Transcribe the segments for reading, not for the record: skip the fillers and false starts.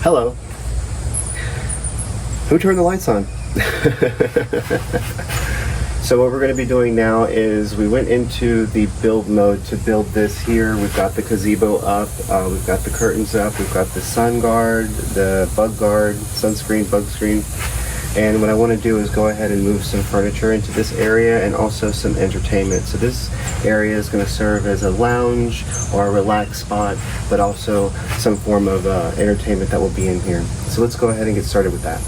Hello. Who turned the lights on? So what we're going to be doing now is we went into the build mode to build this here. We've got the gazebo up, we've got the curtains up, we've got the sun guard, the bug guard, sunscreen, bug screen. And what I want to do is go ahead and move some furniture into this area and also some entertainment. So this area is going to serve as a lounge or a relaxed spot, but also some form of entertainment that will be in here. So let's go ahead and get started with that.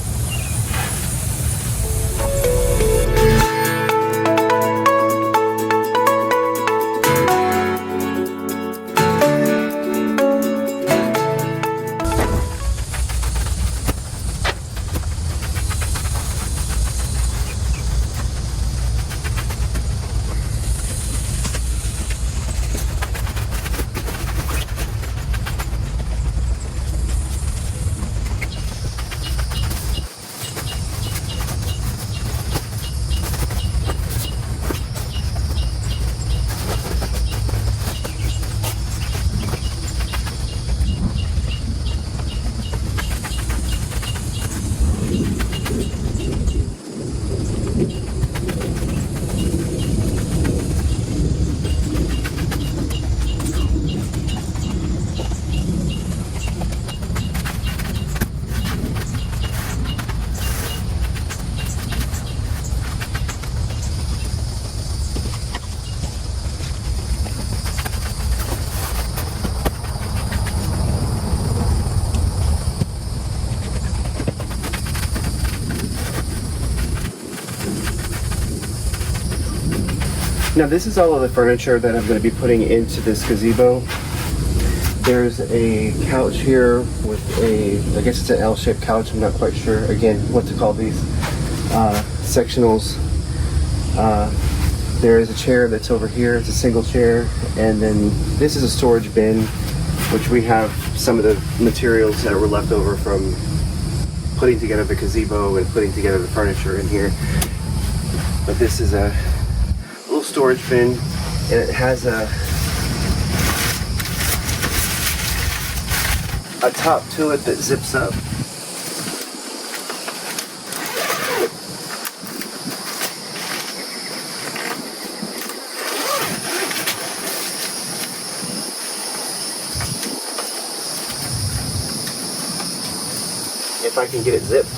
Now this is all of the furniture that I'm going to be putting into this gazebo. There's a couch here with I guess it's an L-shaped couch, I'm not quite sure again what to call these sectionals. There is a chair that's over here, it's a single chair, and then this is a storage bin, which we have some of the materials that were left over from putting together the gazebo and putting together the furniture in here. But this is a storage bin, and it has a top to it that zips up. If I can get it zipped.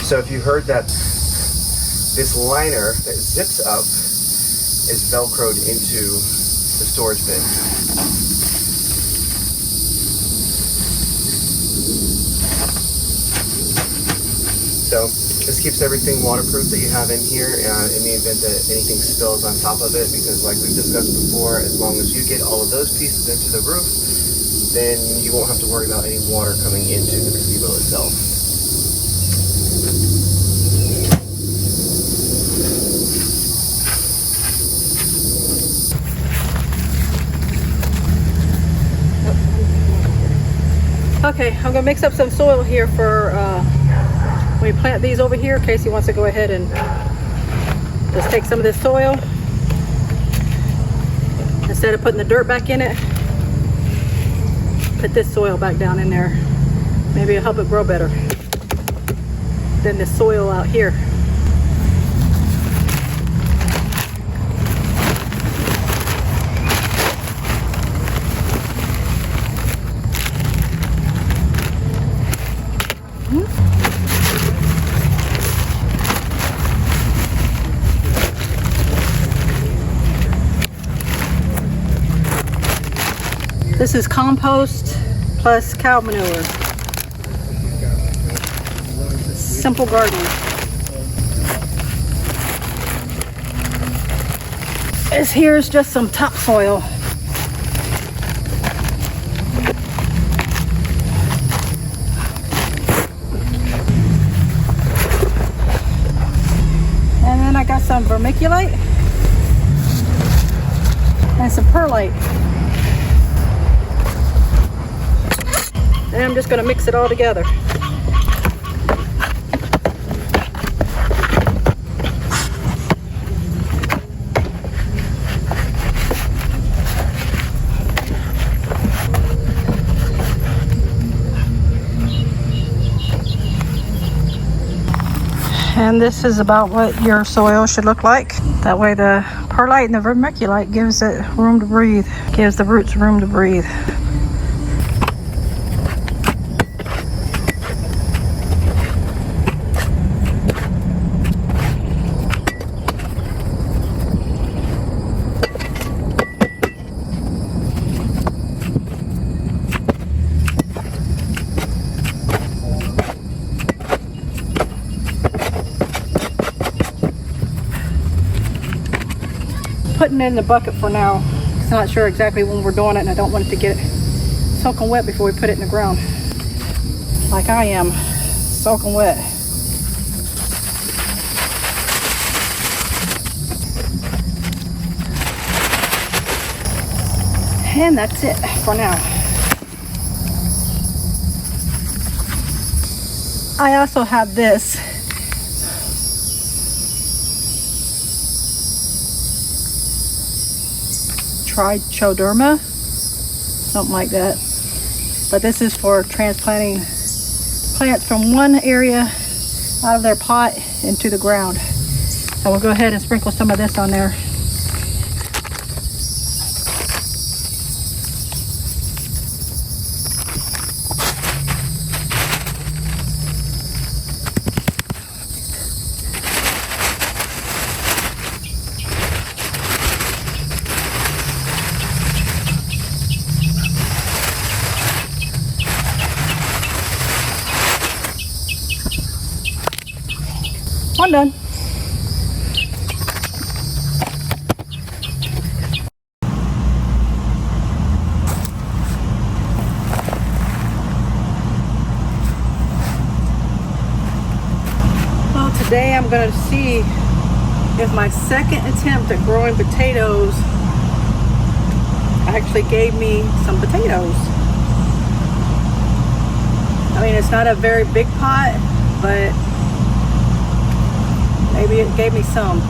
So if you heard that, this liner that zips up is velcroed into the storage bin. So this keeps everything waterproof that you have in here in the event that anything spills on top of it, because like we've discussed before, as long as you get all of those pieces into the roof, then you won't have to worry about any water coming into the gazebo itself. Okay, I'm gonna mix up some soil here for when we plant these over here. Casey wants to go ahead and just take some of this soil, instead of putting the dirt back in it, put this soil back down in there. Maybe it'll help it grow better than the soil out here. This is compost plus cow manure. Simple gardening. This here is just some topsoil. And then I got some vermiculite and some perlite. And I'm just going to mix it all together. And this is about what your soil should look like. That way the perlite and the vermiculite gives it room to breathe, gives the roots room to breathe. Putting it in the bucket for now. I'm not sure exactly when we're doing it, and I don't want it to get soaking wet before we put it in the ground. Like I am, soaking wet. And that's it for now. I also have this. Trichoderma, something like that. But this is for transplanting plants from one area out of their pot into the ground. So we'll go ahead and sprinkle some of this on there. One done. Well, today I'm going to see if my second attempt at growing potatoes actually gave me some potatoes. I mean, it's not a very big pot, but maybe it gave me some.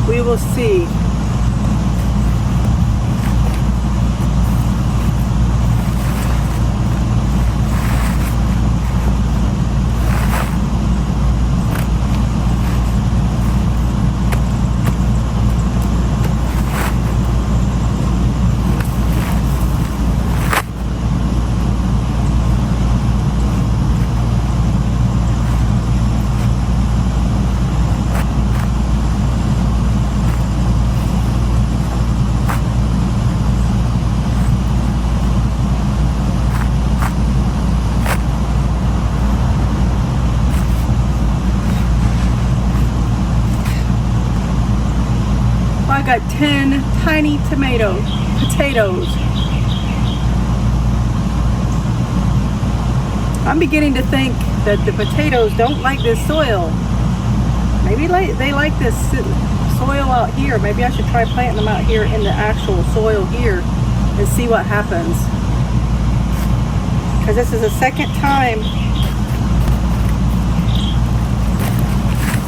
We will see. I got 10 tiny potatoes. I'm beginning to think that the potatoes don't like this soil. Maybe they like this soil out here. Maybe I should try planting them out here in the actual soil here and see what happens. Because this is the second time.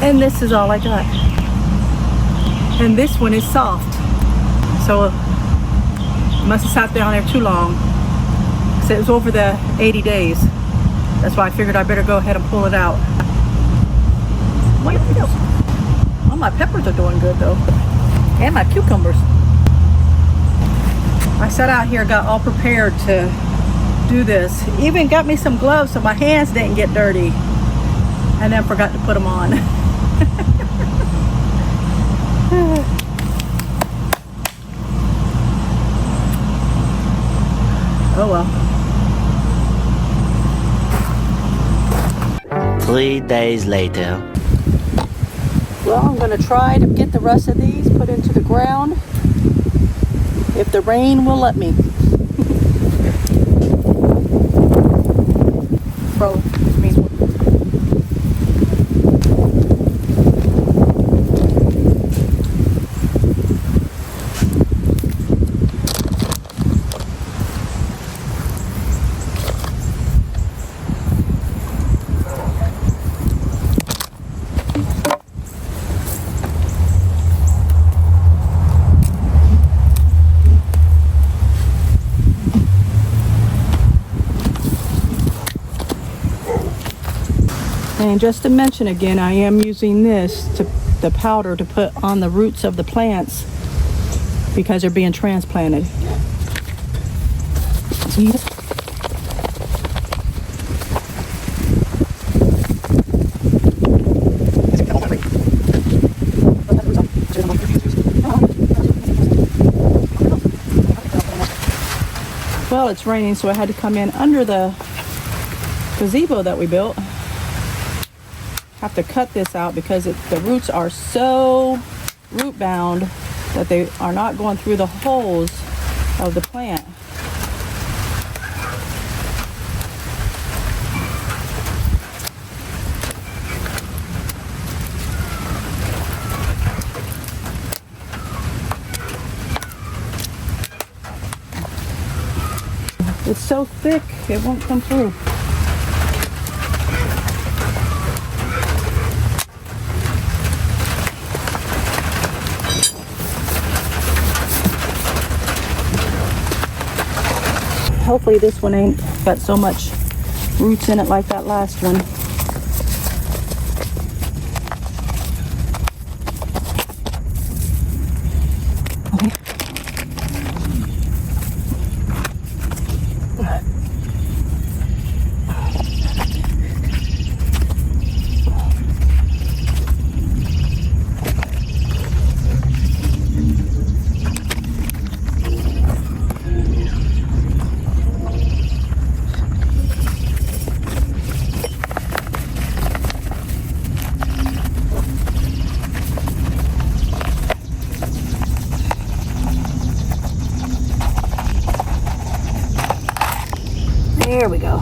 And this is all I got. And this one is soft. So it must have sat down there too long. So it was over the 80 days. That's why I figured I better go ahead and pull it out. Well, my peppers are doing good though. And my cucumbers. I sat out here, got all prepared to do this. Even got me some gloves so my hands didn't get dirty. And then forgot to put them on. Oh well. 3 days later. Well, I'm going to try to get the rest of these put into the ground if the rain will let me. Bro, And just to mention again, I am using the powder to put on the roots of the plants because they're being transplanted. Well, it's raining, so I had to come in under the gazebo that we built. Have to cut this out because the roots are so root bound that they are not going through the holes of the plant. It's so thick, it won't come through. Hopefully this one ain't got so much roots in it like that last one. There we go.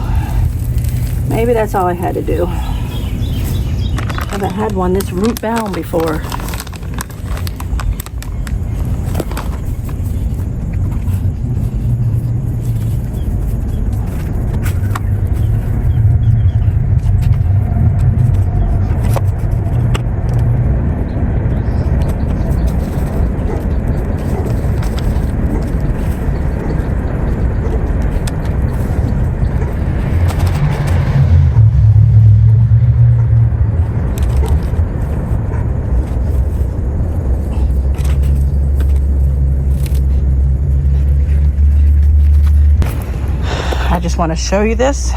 Maybe that's all I had to do. I haven't had one this root bound before. I just want to show you this.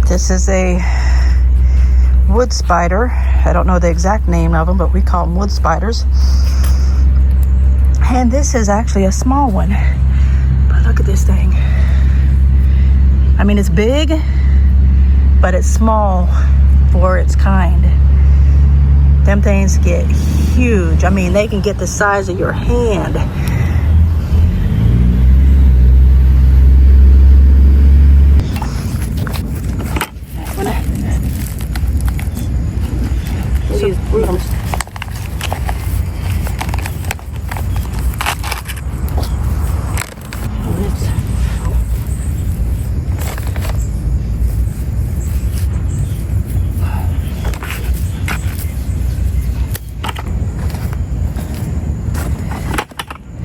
This is a wood spider. I don't know the exact name of them, but we call them wood spiders. And this is actually a small one. But look at this thing. I mean, it's big, but it's small for its kind. Them things get huge. I mean, they can get the size of your hand. These brooms.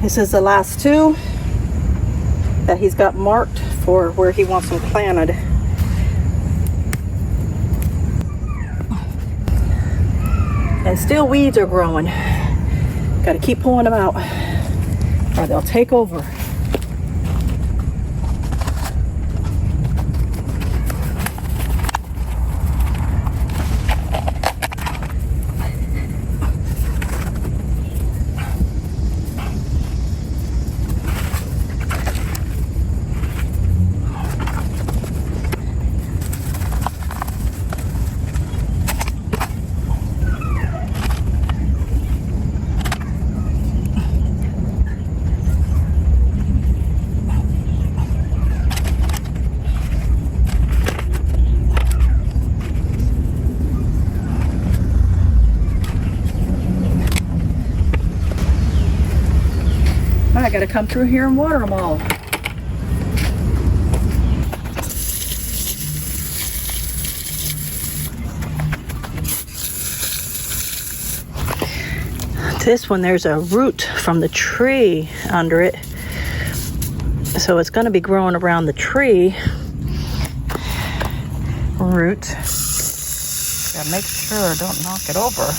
This is the last two that he's got marked for where he wants them planted. And still weeds are growing. Got to keep pulling them out or they'll take over. I gotta come through here and water them all. This one, there's a root from the tree under it. So it's gonna be growing around the tree root. Gotta make sure I don't knock it over.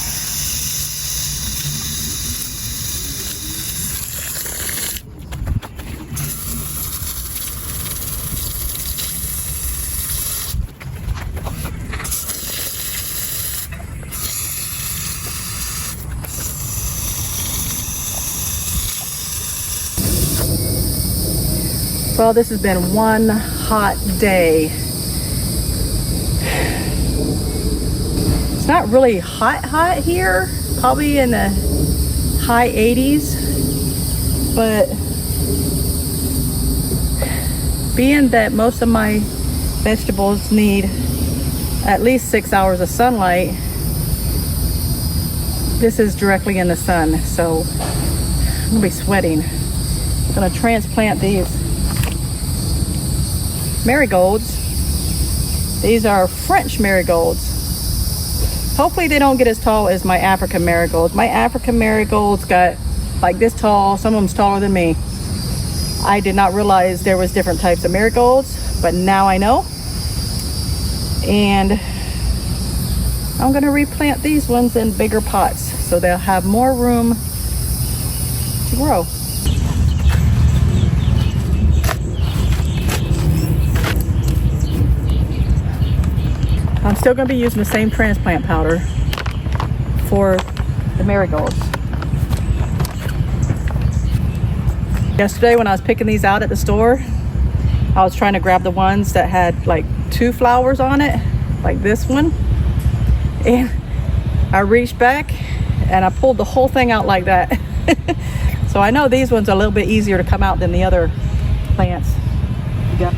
Well, this has been one hot day. It's not really hot here, probably in the high 80s, but being that most of my vegetables need at least 6 hours of sunlight, this is directly in the sun, so I'm gonna be sweating. I'm gonna transplant these marigolds. These are French marigolds. Hopefully they don't get as tall as my African marigolds. My African marigolds got like this tall. Some of them's taller than me. I did not realize there was different types of marigolds, but now I know. And I'm gonna replant these ones in bigger pots so they'll have more room to grow. I'm still going to be using the same transplant powder for the marigolds. Yesterday when I was picking these out at the store, I was trying to grab the ones that had like 2 flowers on it, like this one. And I reached back and I pulled the whole thing out like that. So I know these ones are a little bit easier to come out than the other plants. You got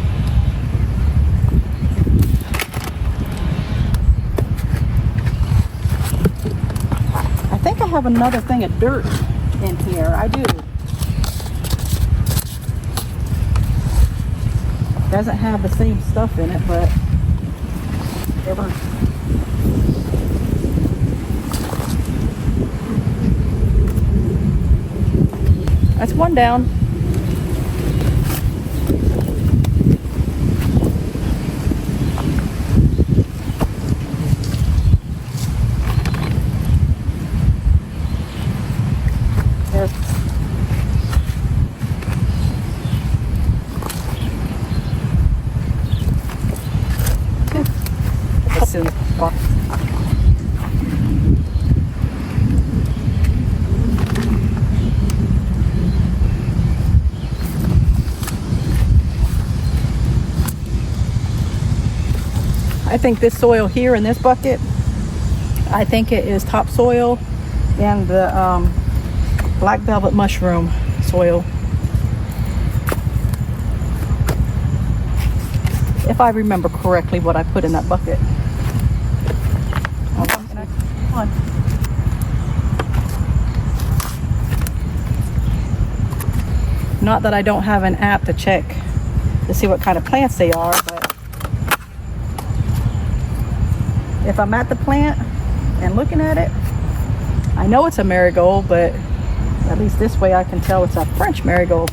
I think I have another thing of dirt in here. I do. Doesn't have the same stuff in it, but whatever. That's one down. I think this soil here in this bucket, I think it is topsoil and the black velvet mushroom soil. If I remember correctly what I put in that bucket. Come on. Not that I don't have an app to check to see what kind of plants they are, but if I'm at the plant and looking at it, I know it's a marigold, but at least this way I can tell it's a French marigold.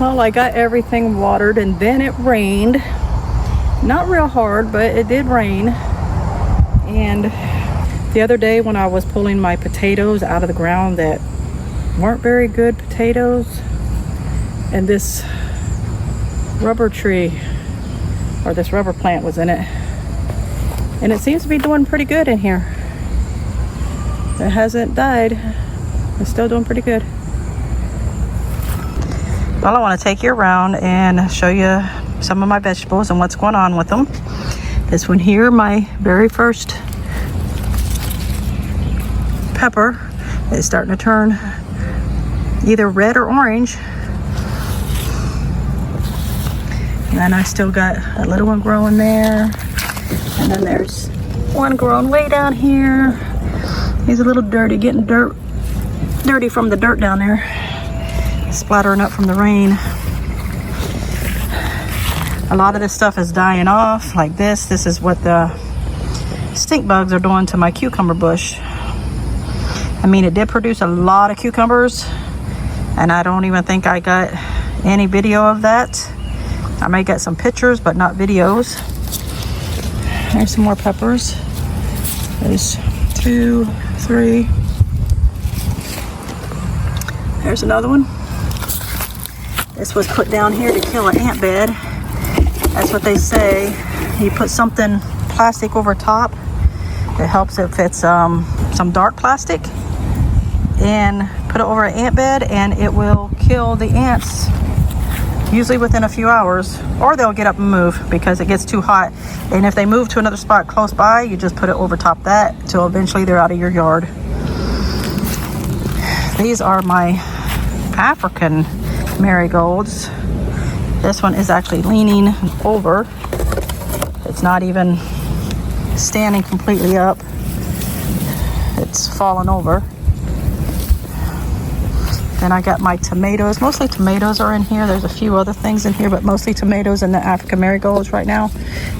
Well, I got everything watered and then it rained. Not real hard, but it did rain. And the other day when I was pulling my potatoes out of the ground that weren't very good potatoes, and this rubber tree or this rubber plant was in it, and it seems to be doing pretty good in here. It hasn't died. It's still doing pretty good. Well, I want to take you around and show you some of my vegetables and what's going on with them. This one here, my very first pepper, is starting to turn either red or orange. And then I still got a little one growing there. And then there's one growing way down here. He's a little dirty, getting dirty from the dirt down there. Splattering up from the rain. A lot of this stuff is dying off, like this. This is what the stink bugs are doing to my cucumber bush. I mean, it did produce a lot of cucumbers, and I don't even think I got any video of that. I may get some pictures, but not videos. There's some more peppers. There's 2, 3. There's another one. This was put down here to kill an ant bed. That's what they say. You put something plastic over top. It helps if it's some dark plastic, and put it over an ant bed, and it will kill the ants usually within a few hours, or they'll get up and move because it gets too hot. And if they move to another spot close by, you just put it over top that till eventually they're out of your yard. These are my African marigolds. This one is actually leaning over. It's not even standing completely up. It's fallen over. Then I got my tomatoes. Mostly tomatoes are in here. There's a few other things in here, but mostly tomatoes and the African marigolds right now.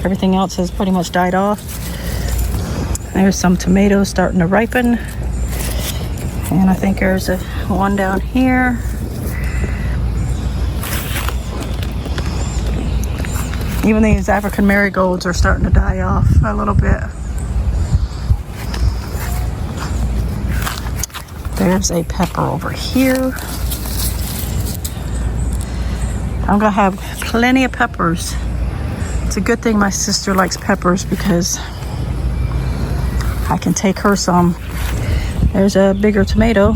Everything else has pretty much died off. There's some tomatoes starting to ripen. And I think there's one down here. Even these African marigolds are starting to die off a little bit. There's a pepper over here. I'm gonna have plenty of peppers. It's a good thing my sister likes peppers because I can take her some. There's a bigger tomato.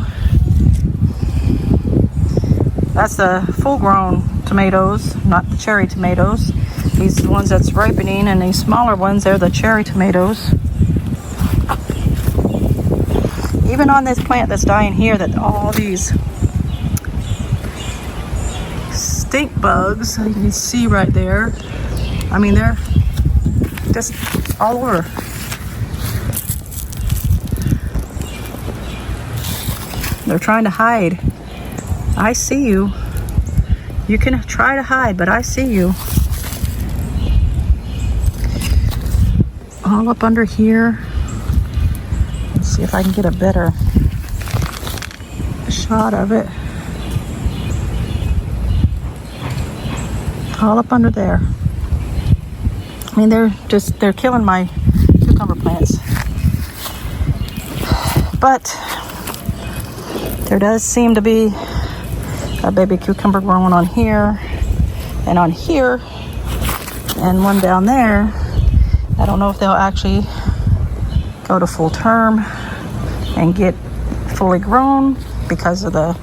That's the full-grown tomatoes, not the cherry tomatoes. These are the ones that's ripening, and these smaller ones, they're the cherry tomatoes. Even on this plant that's dying here, that all these stink bugs, you can see right there. I mean, they're just all over. They're trying to hide. I see you. You can try to hide, but I see you. All up under here. Let's see if I can get a better shot of it. All up under there. I mean, they're killing my cucumber plants. But there does seem to be a baby cucumber growing on here and on here and one down there. I don't know if they'll actually go to full term and get fully grown because of the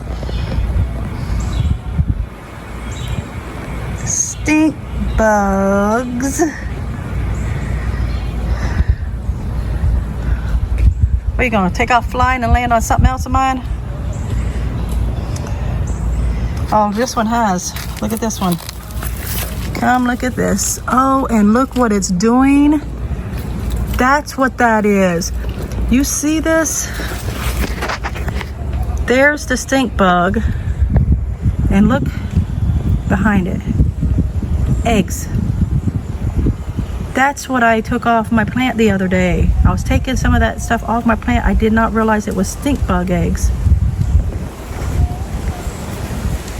stink bugs. What are you gonna take off flying and land on something else of mine? Oh, this one has. Look at this one. Come look at this. Oh, and look what it's doing. That's what that is. You see this? There's the stink bug. And look behind it. Eggs. That's what I took off my plant the other day. I was taking some of that stuff off my plant. I did not realize it was stink bug eggs.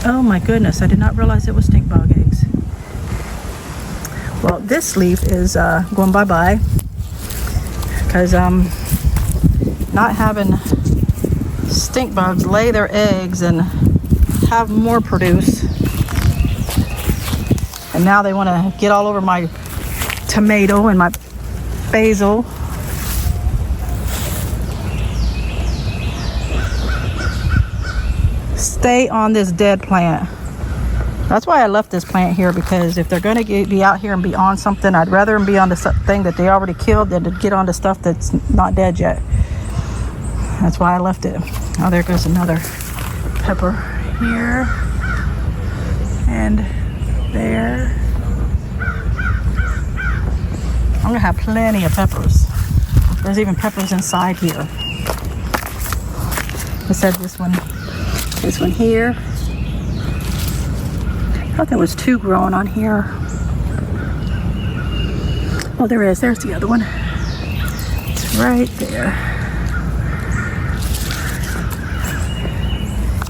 Oh my goodness, I did not realize it was stink bug eggs. Well, this leaf is going bye-bye because not having stink bugs lay their eggs and have more produce. And now they want to get all over my tomato and my basil. Stay on this dead plant. That's why I left this plant here, because if they're going to be out here and be on something, I'd rather them be on the thing that they already killed than to get on the stuff that's not dead yet. That's why I left it. Oh, there goes another pepper here and there. I'm gonna have plenty of peppers. There's even peppers inside here. I said this one here. I thought there was 2 growing on here. Oh, there is. There's the other one. It's right there.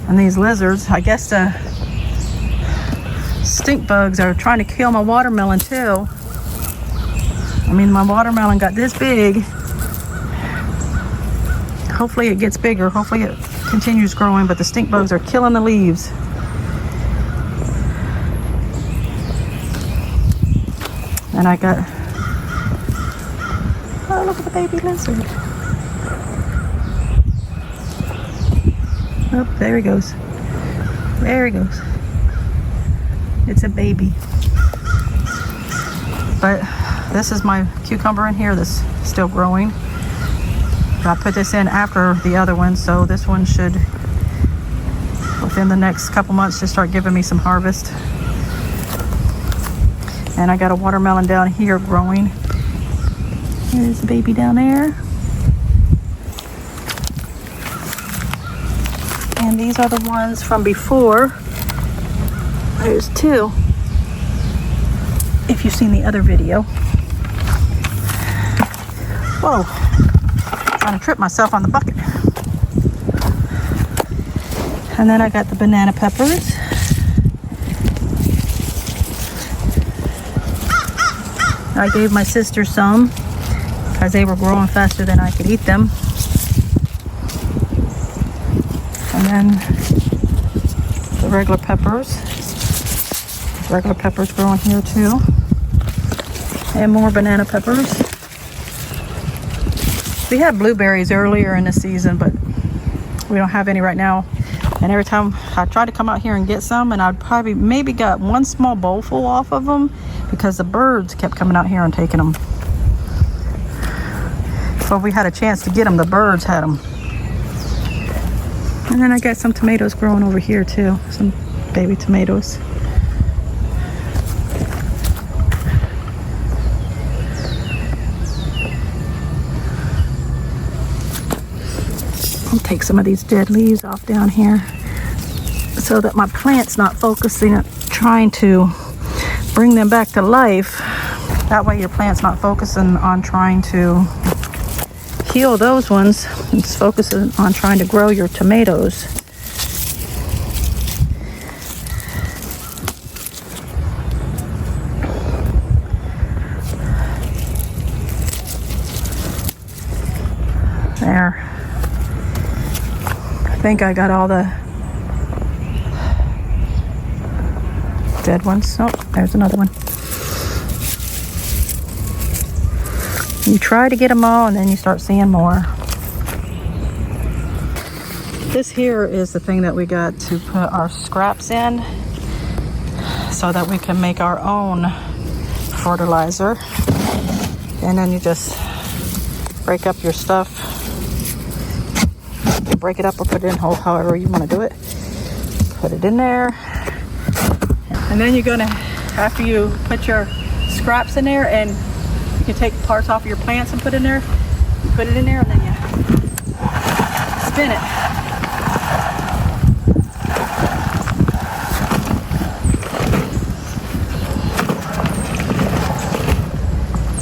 And these lizards, I guess the stink bugs are trying to kill my watermelon too. I mean, my watermelon got this big. Hopefully it gets bigger. Hopefully it continues growing, but the stink bugs are killing the leaves. And I got, oh, look at the baby lizard. Oh, there he goes. There he goes. It's a baby. But this is my cucumber in here that's still growing. I put this in after the other one, so this one should, within the next couple months, just start giving me some harvest. And I got a watermelon down here growing. There's the baby down there. And these are the ones from before. There's 2. If you've seen the other video. Whoa. Trying to trip myself on the bucket. And then I got the banana peppers. I gave my sister some because they were growing faster than I could eat them. And then the regular peppers. Regular peppers growing here too. And more banana peppers. We had blueberries earlier in the season, but we don't have any right now. And every time I tried to come out here and get some, and I'd probably maybe got one small bowl full off of them because the birds kept coming out here and taking them. So if we had a chance to get them, the birds had them. And then I got some tomatoes growing over here too, some baby tomatoes. I'll take some of these dead leaves off down here so that my plant's not focusing on trying to bring them back to life. That way your plant's not focusing on trying to heal those ones. It's focusing on trying to grow your tomatoes. There. I think I got all the dead ones. Oh, there's another one. You try to get them all and then you start seeing more. This here is the thing that we got to put our scraps in so that we can make our own fertilizer. And then you just break up your stuff. Break it up or put it in whole, however you want to do it. Put it in there. And then you're gonna, after you put your scraps in there, and you can take parts off of your plants and put in there, you put it in there and then you spin it.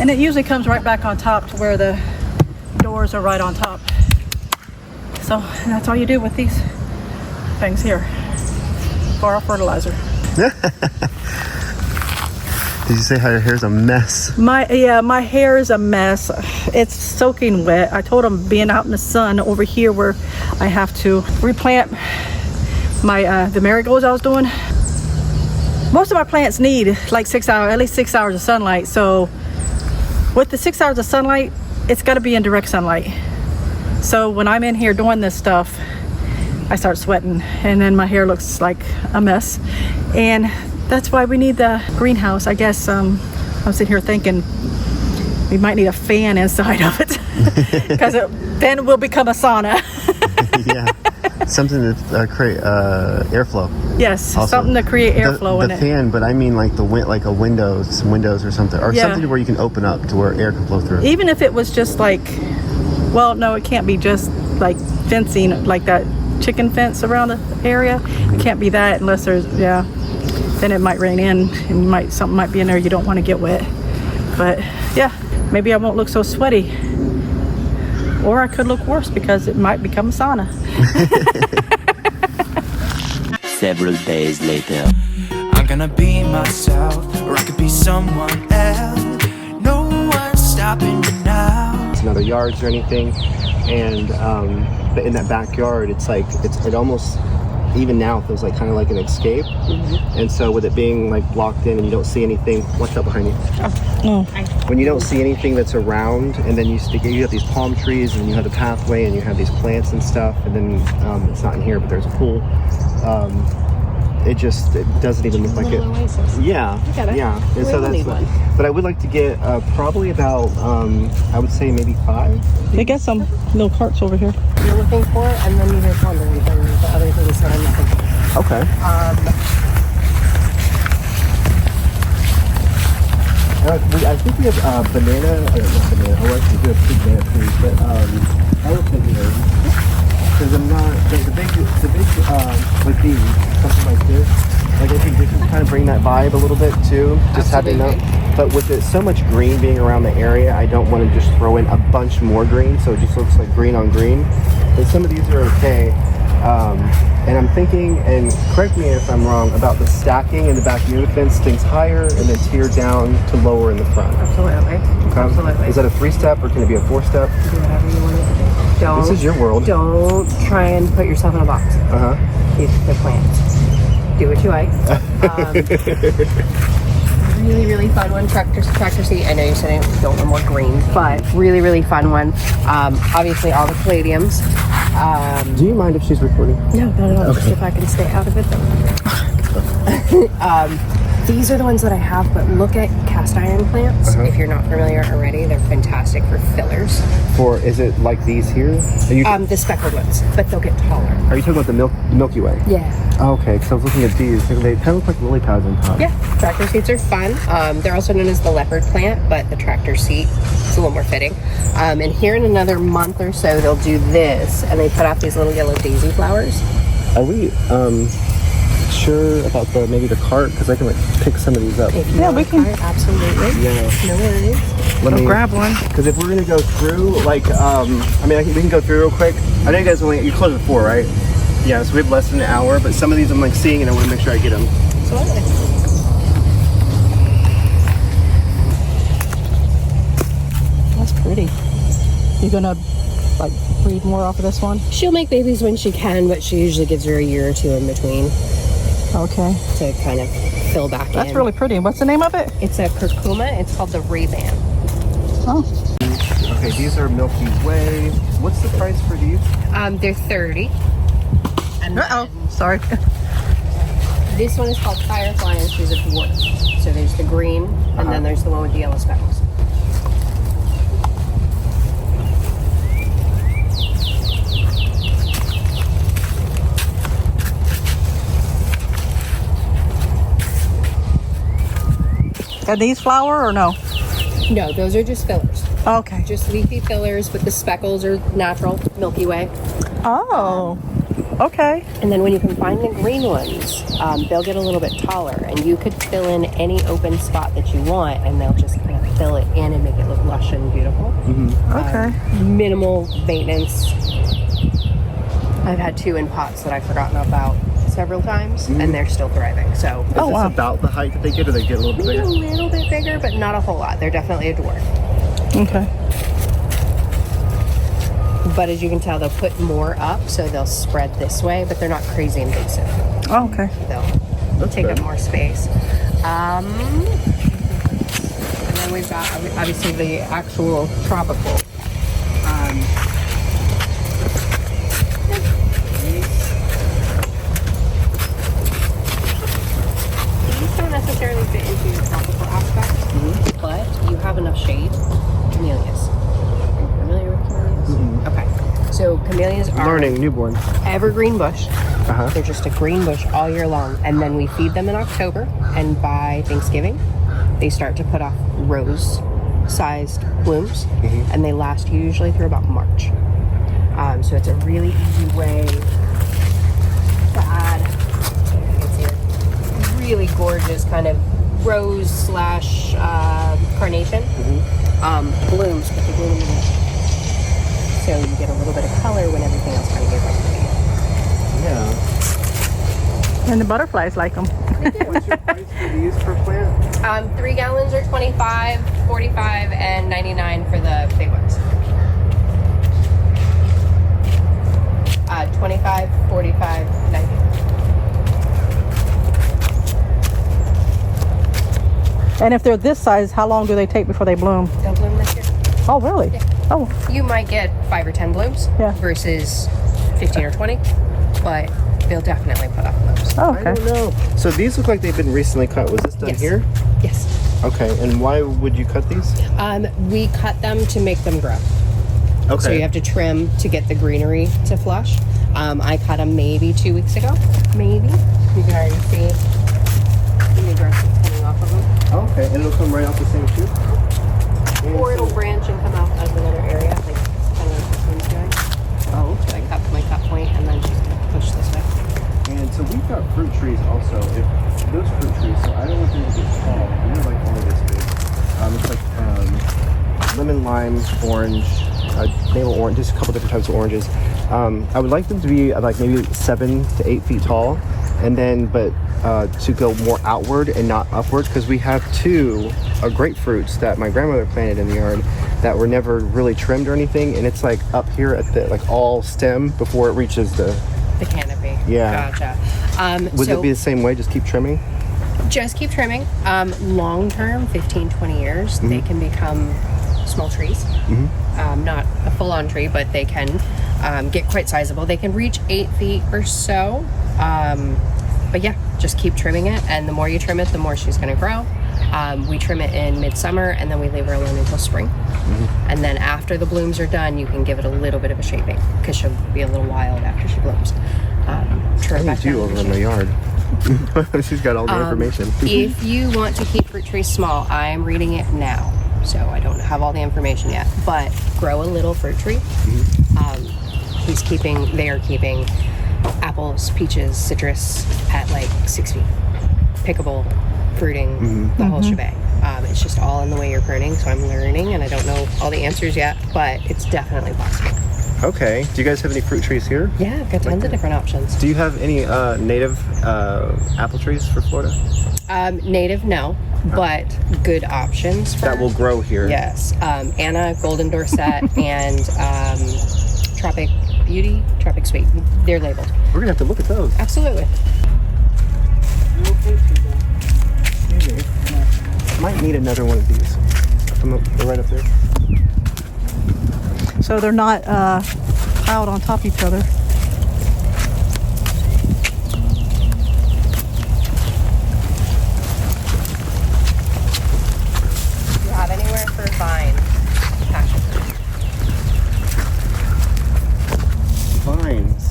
And it usually comes right back on top to where the doors are right on top. So that's all you do with these things here for our fertilizer. Did you say how your hair's a mess? My hair is a mess. It's soaking wet. I told them being out in the sun over here where I have to replant my the marigolds I was doing. Most of my plants need like 6 hours, at least 6 hours of sunlight. So with the 6 hours of sunlight, it's got to be in direct sunlight. So when I'm in here doing this stuff, I start sweating, and then my hair looks like a mess. And that's why we need the greenhouse. I guess I'm sitting here thinking we might need a fan inside of it because then it will become a sauna. Yeah, something to create airflow. Yes, Also, something to create airflow in the it. fan, but I mean like like a windows or something, or something where you can open up to where air can flow through. Even if it was just like, well, no, it can't be just like fencing, like that chicken fence around the area. It can't be that unless there's, then it might rain in and something might be in there you don't want to get wet. But yeah, maybe I won't look so sweaty. Or I could look worse because it might become a sauna. Several days later. I'm gonna be myself, or I could be someone else. No one's stopping me now. It's not a yards or anything, and but in that backyard, it almost, even now, feels like kind of like an escape. And so with it being like blocked in and you don't see anything, what's up behind you? When you don't see anything that's around, and then you have these palm trees, and you have the pathway, and you have these plants and stuff, and then it's not in here, but there's a pool. It doesn't even look like it. Oasis. Yeah, yeah. And so that's. But I would like to get probably about I would say maybe 5. They got some little carts over here. You're looking for, and then there's wondering the other things that I'm looking for. Okay. I think we have banana. Not banana. Oh, actually, we have 2 banana trees, but elephant ears. Because I'm not the big with these, something like this. Like I think this is kind of bring that vibe a little bit too. Just having that. But with so much green being around the area, I don't want to just throw in a bunch more green, so it just looks like green on green. But some of these are okay. And I'm thinking, and correct me if I'm wrong, about the stacking in the back of the fence, things higher and then tear down to lower in the front. Absolutely. Okay. Absolutely. Is that a 3-step or can it be a 4-step? Do whatever you want to do. Don't. This is your world. Don't try and put yourself in a box. Keep the plants. Do what you like. Really, really fun one. Tractor seat. I know you're saying you don't want more green, but really, really fun one. Obviously, all the caladiums. Do you mind if she's recording? No, not at all. Just if I can stay out of it, then. These are the ones that I have, but look at cast iron plants. If you're not familiar already, they're fantastic for fillers. Is it like these here? The speckled ones, but they'll get taller. Are you talking about the Milky Way? Yeah. Oh, okay, because I was looking at these. They kind of look like lily pads on top. Yeah, tractor seats are fun. They're also known as the leopard plant, but the tractor seat is a little more fitting. And here in another month or so, they'll do this, and they put out these little yellow daisy flowers. Are we sure about maybe the cart? Because I can pick some of these up. If you want we a can. cart, absolutely. Yeah. No worries. Let me grab one. Because if we're gonna go through, we can go through real quick. I know you guys you close at 4, right? Yeah, so we have less than an hour. But some of these I'm seeing, and I want to make sure I get them. Absolutely. That's pretty. You gonna breed more off of this one? She'll make babies when she can, but she usually gives her a year or 2 in between Okay. to kind of fill back in. That's really pretty. What's the name of it? It's a curcuma. It's called the Ray-Ban. Oh. Okay, these are Milky Way. What's the price for these? They're 30. And Sorry. this one is called Firefly, and she's a dwarf. So there's the green, and then there's the one with the yellow speckles. Are these flower or no? No, those are just fillers. Okay. Just leafy fillers, but the speckles are natural, Milky Way. Oh. Okay. And then when you can find the green ones, they'll get a little bit taller, and you could fill in any open spot that you want, and they'll just kind of fill it in and make it look lush and beautiful. Okay. Minimal maintenance. I've had 2 in pots that I've forgotten about several times, and they're still thriving. So Is this about the height that they get, or they get a little bit maybe bigger? a little bit bigger, but not a whole lot. They're definitely a dwarf. Okay. But as you can tell, they'll put more up, so they'll spread this way, but they're not crazy invasive. Oh, okay. They'll take good. up more space. And then we've got obviously the actual tropical. turning newborn. Evergreen bush. Uh-huh. They're just a green bush all year long. And then we feed them in October. And by Thanksgiving, they start to put off rose-sized blooms. And they last usually through about March. So it's a really easy way to add, you can see it, really gorgeous kind of rose slash carnation blooms, but they bloom in the winter. So you get a little bit of color when everything else kind of gives up. Yeah. And the butterflies like them. What's your price for these per plant? 3 gallons are $25, $45, and $99 for the big ones. 25, 45, 90. And if they're this size, how long do they take before they bloom? They'll bloom this year. Oh, really? Yeah. Oh, You might get 5 or 10 blooms versus 15 or 20, but they'll definitely put off blooms. oh, I okay. don't know. So these look like they've been recently cut. Was this done Yes. here? Yes. Okay, and why would you cut these? We cut them to make them grow. Okay. So you have to trim to get the greenery to flush. I cut them maybe 2 weeks ago. Maybe. You can already see the new growth coming off of them. Okay, and it'll come right off the same shoot? Or it'll branch and come out as another area, like kind of like this one's doing. Oh, So I cut my cut point and then she's gonna push this way. And so we've got fruit trees also. If those fruit trees, so I don't want them to get tall. They're like only this big. It's like lemon, lime, orange, navel orange, just a couple different types of oranges. I would like them to be like maybe 7 to 8 feet tall, and then to go more outward and not upward, because we have 2 grapefruits that my grandmother planted in the yard that were never really trimmed or anything, and it's like up here at the like all stem before it reaches the canopy. Yeah. Gotcha. Would So it be the same way? Just keep trimming? just keep trimming. Long term, 15, 20 years, they can become small trees. Not a full-on tree, but they can get quite sizable. They can reach 8 feet or so. But yeah, just keep trimming it, and the more you trim it, the more she's going to grow. We trim it in midsummer, and then we leave her alone until spring. And then after the blooms are done, you can give it a little bit of a shaping, because she'll be a little wild after she blooms. Trim I back need you down over to in the yard. She's got all the information. If you want to keep fruit trees small, I'm reading it now, so I don't have all the information yet, but grow a little fruit tree. They are keeping apples, peaches, citrus at like 6 feet. Pickable, fruiting, the whole shebang. It's just all in the way you're pruning, so I'm learning, and I don't know all the answers yet, but it's definitely possible. Okay. Do you guys have any fruit trees here? Yeah, I've got tons of different options. Do you have any native apple trees for Florida? Native, no, but good options for That will grow here? Yes. Anna, Golden Dorset, and Tropic Beauty, Tropic Sweet. They're labeled. We're going to have to look at those. Absolutely. Maybe. Might need another one of these. They're right up there. So they're not piled on top of each other. Do you have anywhere for vine? Passion fruit. Vines.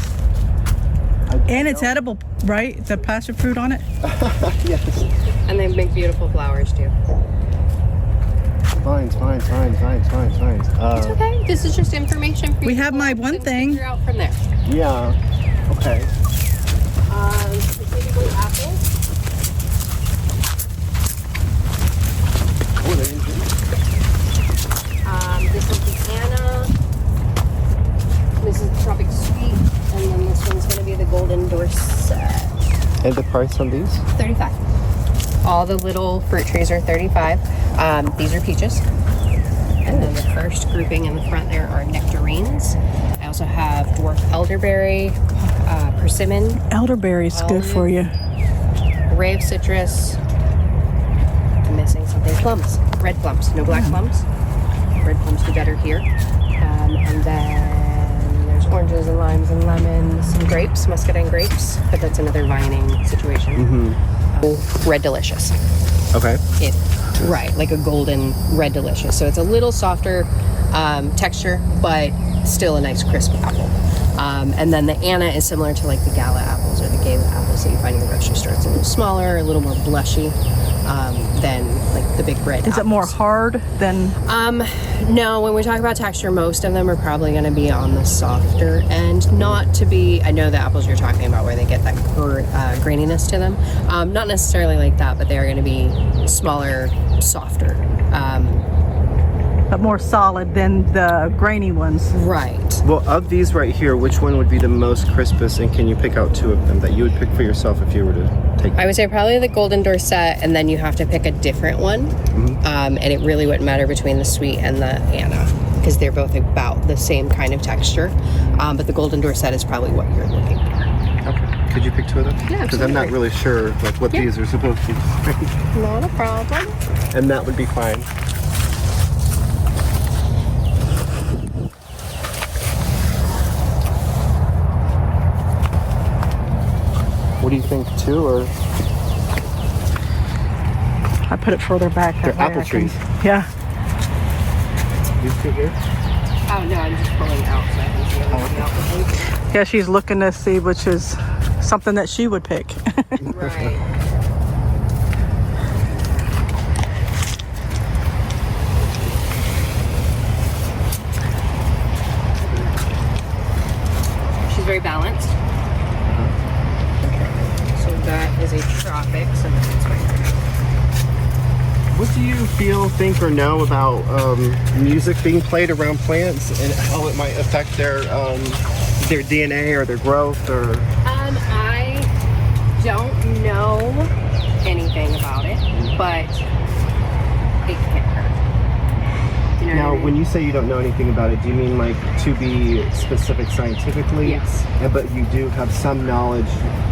And it's edible, right? The passion fruit on it? Yes. And they make beautiful flowers too. Vines. It's okay. This is just information for you. We to have my collect one and thing. Figure out from there. Yeah. Okay. Specifically apples. Oh, they're in here. This is the Anna. This is the Tropic Sweet, and then this one's going to be the Golden Dorset. And the price on these? 35. All the little fruit trees are 35. These are peaches. And then the first grouping in the front there are nectarines. I also have dwarf elderberry, persimmon, Elderberry's good for you. array of citrus. I'm missing something. Plums. Red plums. No black plums. Red plums do better here. And then there's oranges and limes and lemons. Some grapes, muscadine grapes. But that's another vining situation. Red delicious. Okay. Right, like a golden red delicious. So it's a little softer texture, but still a nice crisp apple. And then the Anna is similar to like the Gala apples or the Gala apples that you find in the grocery store. It's a little smaller, a little more blushy than like the big red apples. Is it more hard than? No, when we talk about texture, most of them are probably going to be on the softer end. Not to be, I know the apples you're talking about where they get that graininess to them. Not necessarily like that, but they are going to be smaller, softer. But more solid than the grainy ones. Right. Well, of these right here, which one would be the most crispest, and can you pick out two of them that you would pick for yourself if you were to take? I would say probably the Golden Dorset, and then you have to pick a different one. And it really wouldn't matter between the Sweet and the Anna, because they're both about the same kind of texture. But the Golden Dorset is probably what you're looking for. Okay. Could you pick two of them? Yeah, because I'm not absolutely. really sure like what these are supposed to be. Not a problem. And that would be fine. What do you think, two or? I put it further back. They're that way apple I can- trees. Yeah. These two here? Oh, no, I'm just pulling out so I can see everything else. Yeah, she's looking to see which is something that she would pick. Right. She's very balanced. So that is a tropic, so that's right. What do you think, or know about music being played around plants and how it might affect their DNA or their growth or? I don't know anything about it, but it can't hurt. You know Now, what I mean? when you say you don't know anything about it, do you mean like to be specific scientifically? Yes. Yeah, but you do have some knowledge.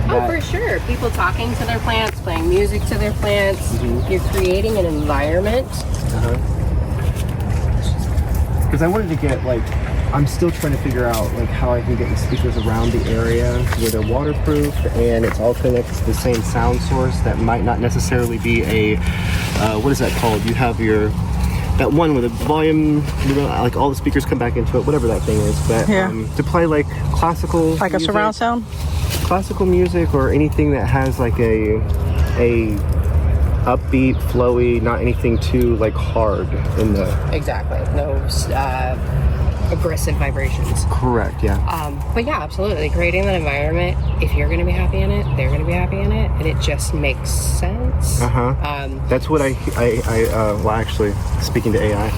Oh, for sure. People talking to their plants, playing music to their plants. You're creating an environment. Because I wanted to get like, I'm still trying to figure out like how I can get the speakers around the area where they're waterproof and it's all connected to the same sound source that might not necessarily be a, what is that called? You have that one with the volume, like all the speakers come back into it, whatever that thing is. But to play like classical Like music, a surround sound? classical music or anything that has like a upbeat, flowy, not anything too like hard in the. Exactly. No aggressive vibrations. Correct. Yeah. But yeah, absolutely. Creating that environment. If you're going to be happy in it, they're going to be happy in it, and it just makes sense. That's what I well, actually, speaking to AI,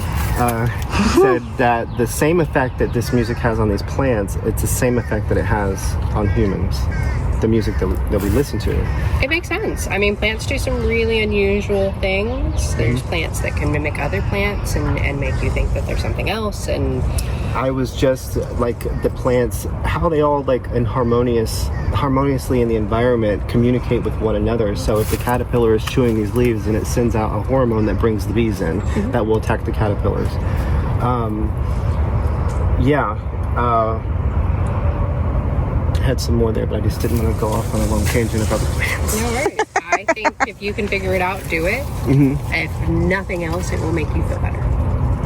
said that the same effect that this music has on these plants, it's the same effect that it has on humans. The music that we listen to. It makes sense. I mean, plants do some really unusual things. There's plants that can mimic other plants and make you think that there's something else. And I was just like the plants, how they all like harmoniously in the environment communicate with one another. So if the caterpillar is chewing these leaves and it sends out a hormone that brings the bees in, that will attack the caterpillars. Had some more there, but I just didn't want to go off on a long tangent about the plants. no worries. I think if you can figure it out, do it. If nothing else, it will make you feel better.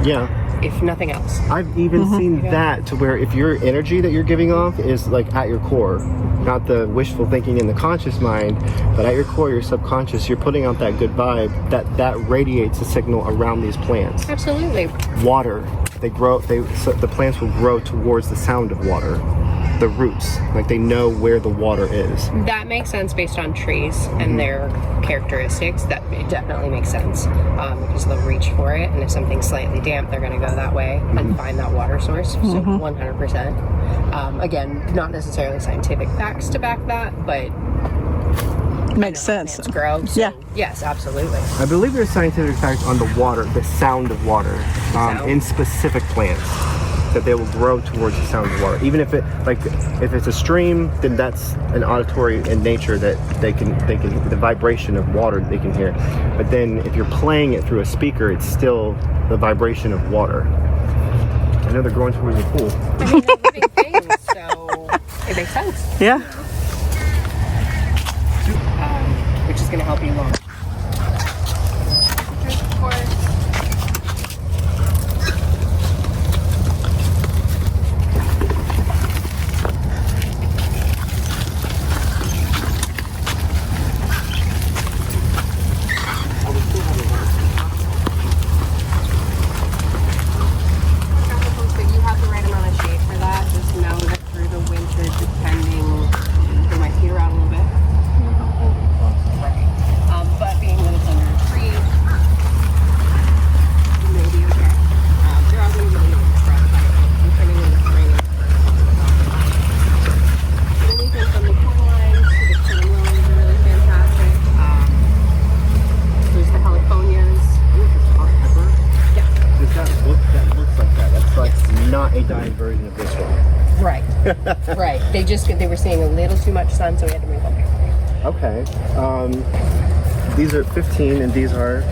Yeah. If nothing else. I've even seen that to where if your energy that you're giving off is like at your core, not the wishful thinking in the conscious mind, but at your core, your subconscious, you're putting out that good vibe, that radiates a signal around these plants. Absolutely. Water, the plants will grow towards the sound of water. The roots, like they know where the water is. That makes sense based on trees and their characteristics. That it definitely makes sense because they'll reach for it, and if something's slightly damp, they're going to go that way and find that water source. So 100%. Again, not necessarily scientific facts to back that, but Makes sense. plants grow. So Yeah. Yes, absolutely. I believe there's scientific facts on the water, the sound of water, Sound. in specific plants. That they will grow towards the sound of water. Even if if it's a stream, then that's an auditory in nature that they can the vibration of water that they can hear. But then if you're playing it through a speaker, it's still the vibration of water. I know they're growing towards the pool. I mean, they're living things, so it makes sense. Yeah. Which is going to help you along. Of course. They were seeing a little too much sun, so we had to move them. Okay. These are 15 and these are...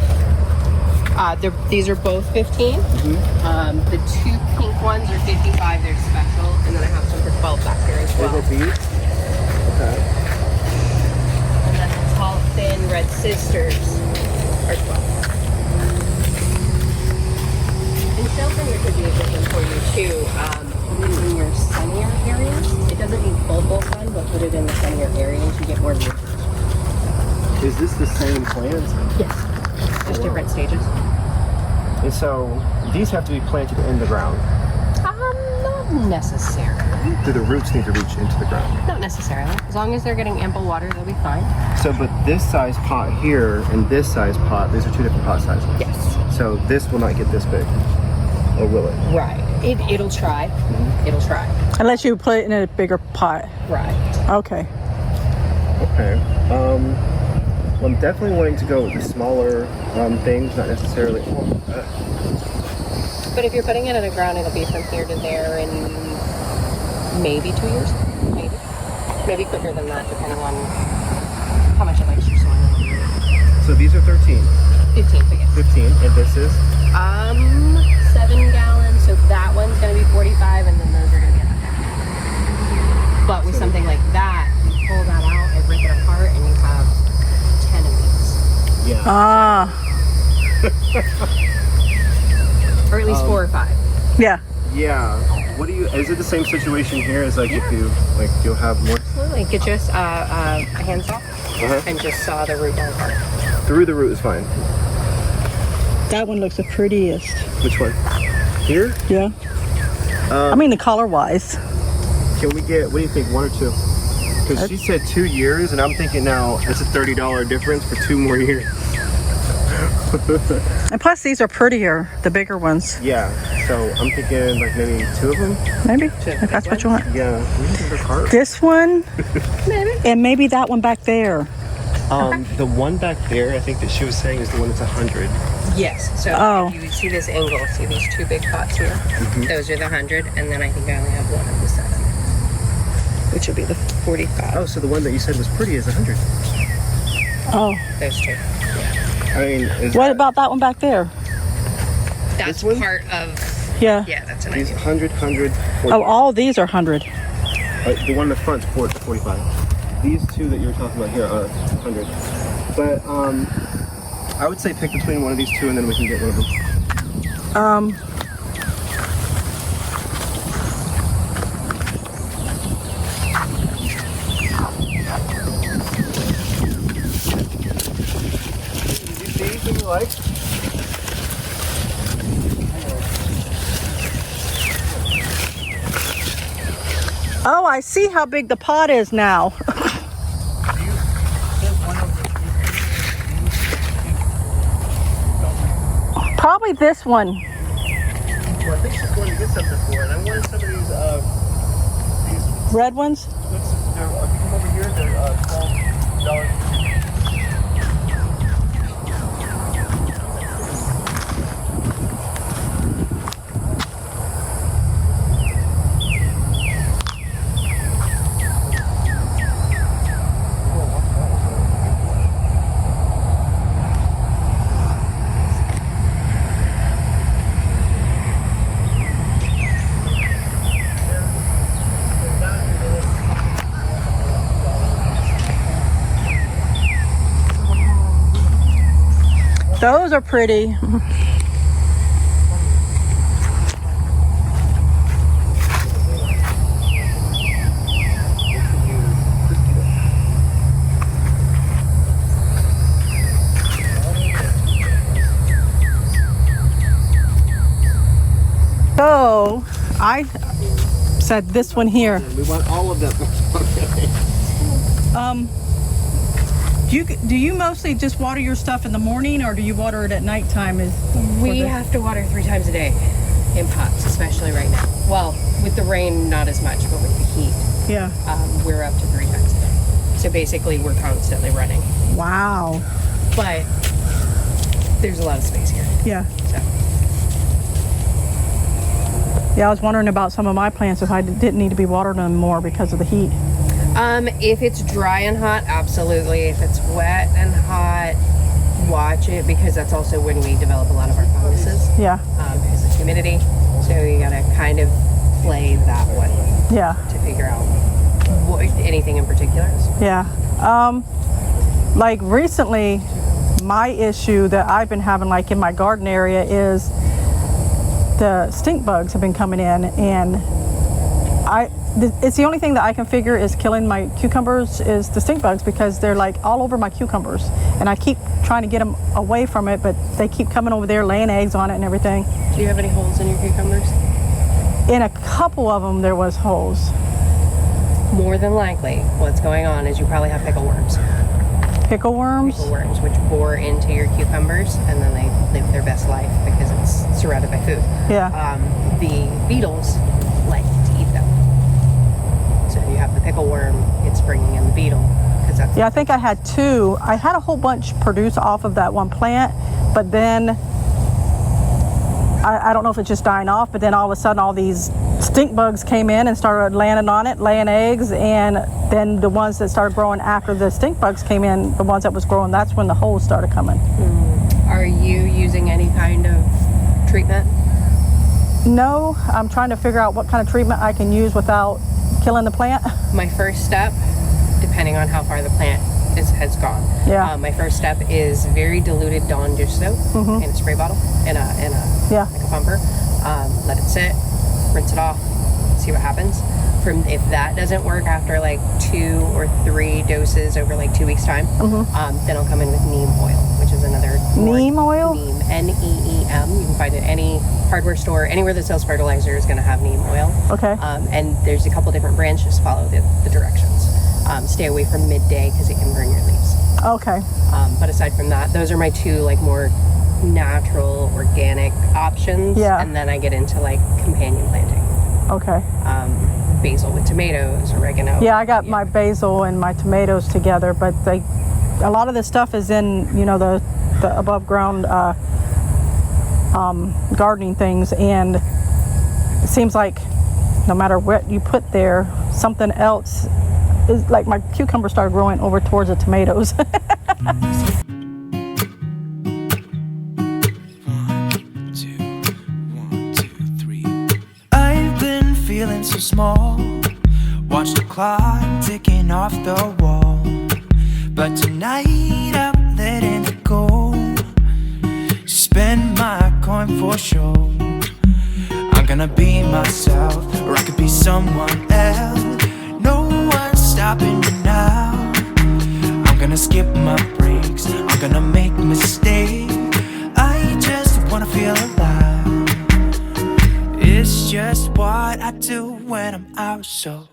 These are both 15. The 2 pink ones are 55. They're special, and then I have some for 12 back here as well. Those are these? Okay. And then the tall, thin red sisters are 12. And shelter could be a good one for you too. Put it in your sunnier areas. It doesn't need full sun, but put it in the sunnier areas. You get more nutrients. Is this the same plants? Yes. Just different stages. And so these have to be planted in the ground. Not necessarily. Do the roots need to reach into the ground? Not necessarily. As long as they're getting ample water, they'll be fine. So, but this size pot here and this size pot, these are 2 different pot sizes. Yes. So this will not get this big, or will it? Right. It'll try. It'll try. Unless you put it in a bigger pot. Right. Okay. Okay. Well, I'm definitely wanting to go with the smaller things, not necessarily. But if you're putting it in the ground, it'll be from here to there in maybe 2 years. Maybe quicker than that, depending on how much it likes your soil. So these are 13. 15, but yes. 15, and this is? 7 gallons. So that one's going to be 45, and then those are going to be 100. But with something like that, you pull that out and rip it apart, and you have 10 of these. Yeah. Ah. Or at least 4 or 5. Yeah. Yeah. What do you? Is it the same situation here? As like if you you'll have more Absolutely. Get just a handsaw and just saw the root ball apart. through the root is fine. That one looks the prettiest. Which one? Here? Yeah. I mean the color wise. Can we get? What do you think? 1 or 2? Because she said 2 years, and I'm thinking now it's a $30 difference for 2 more years. And plus these are prettier, the bigger ones. Yeah. So I'm thinking like maybe 2 of them. Maybe. If that's what you want. Yeah. We can do the cart. This one. Maybe. And maybe that one back there. The one back there, I think that she was saying is the one that's 100. Yes. So if you see this angle, see these 2 big pots here? Those are the 100, and then I think I only have one of the 7, which would be the 45. Oh, so the one that you said was pretty is 100. Oh. Those 2. I mean, What about that one back there? That's one? part of. Yeah. Yeah, that's an these idea. 100, 100, 40. Oh, all these are 100. The one in the front's 45. These 2 that you were talking about here are 100. But I would say pick between one of these 2 and then we can get one of them. Did you see anything you like? Oh, I see how big the pot is now. Probably this one. Well, I think she's going to get something for it. I wanted some of these Red ones? if you come over here, they're $12. Those are pretty. So I said this one here. We want all of them. Do you mostly just water your stuff in the morning, or do you water it at nighttime? We have to water 3 times a day in pots, especially right now. Well, with the rain, not as much, but with the heat, Yeah. we're up to 3 times a day. So basically, we're constantly running. Wow. But there's a lot of space here. Yeah. So Yeah, I was wondering about some of my plants if I didn't need to be watering them more because of the heat. If it's dry and hot, absolutely. If it's wet and hot, watch it, because that's also when we develop a lot of our funguses. Yeah. Because of humidity. So you gotta kind of play that one Yeah. to figure out anything in particular. Yeah. Like recently, my issue that I've been having like in my garden area is the stink bugs have been coming in, and it's the only thing that I can figure is killing my cucumbers is the stink bugs, because they're like all over my cucumbers, and I keep trying to get them away from it, but they keep coming over there laying eggs on it and everything. Do you have any holes in your cucumbers? In a couple of them there was holes. More than likely, what's going on is you probably have pickle worms. Pickle worms? Pickle worms, which bore into your cucumbers, and then they live their best life because it's surrounded by food. Yeah. The beetles like to eat them. So you have the pickle worm, it's bringing in the beetle. That's Yeah, I think I had two. I had a whole bunch produce off of that one plant, but then I don't know if it's just dying off, but then all of a sudden all these stink bugs came in and started landing on it, laying eggs, and then the ones that started growing after the stink bugs came in, the ones that was growing, that's when the holes started coming. Are you using any kind of treatment? No, I'm trying to figure out what kind of treatment I can use without killing the plant. My first step, depending on how far the plant has gone. Yeah. My first step is very diluted Dawn dish soap in a spray bottle, in a like a pumper. Let it sit, rinse it off, see what happens. If that doesn't work after like 2 or 3 doses over like 2 weeks time, then I'll come in with neem oil, which is another Neem oil? Neem, N-E-E-M. You can find it at any hardware store, anywhere that sells fertilizer is going to have neem oil. Okay. And there's a couple different branches. Follow the directions. Stay away from midday because it can burn your leaves. Okay. But aside from that, those are my 2 like more natural, organic options. Yeah. And then I get into like companion planting. Okay. Basil with tomatoes, oregano. Yeah, I got my basil and my tomatoes together, but a lot of this stuff is in, the above ground gardening things, and it seems like no matter what you put there, something else is like my cucumber started growing over towards the tomatoes. I've been feeling so small. Watch the clock ticking off the wall. But tonight I'm letting it go. Spend my coin for sure. I'm gonna be myself, or I could be someone else. No one's stopping me now. I'm gonna skip my breaks, I'm gonna make mistakes. I just wanna feel alive. It's just what I do when I'm out, so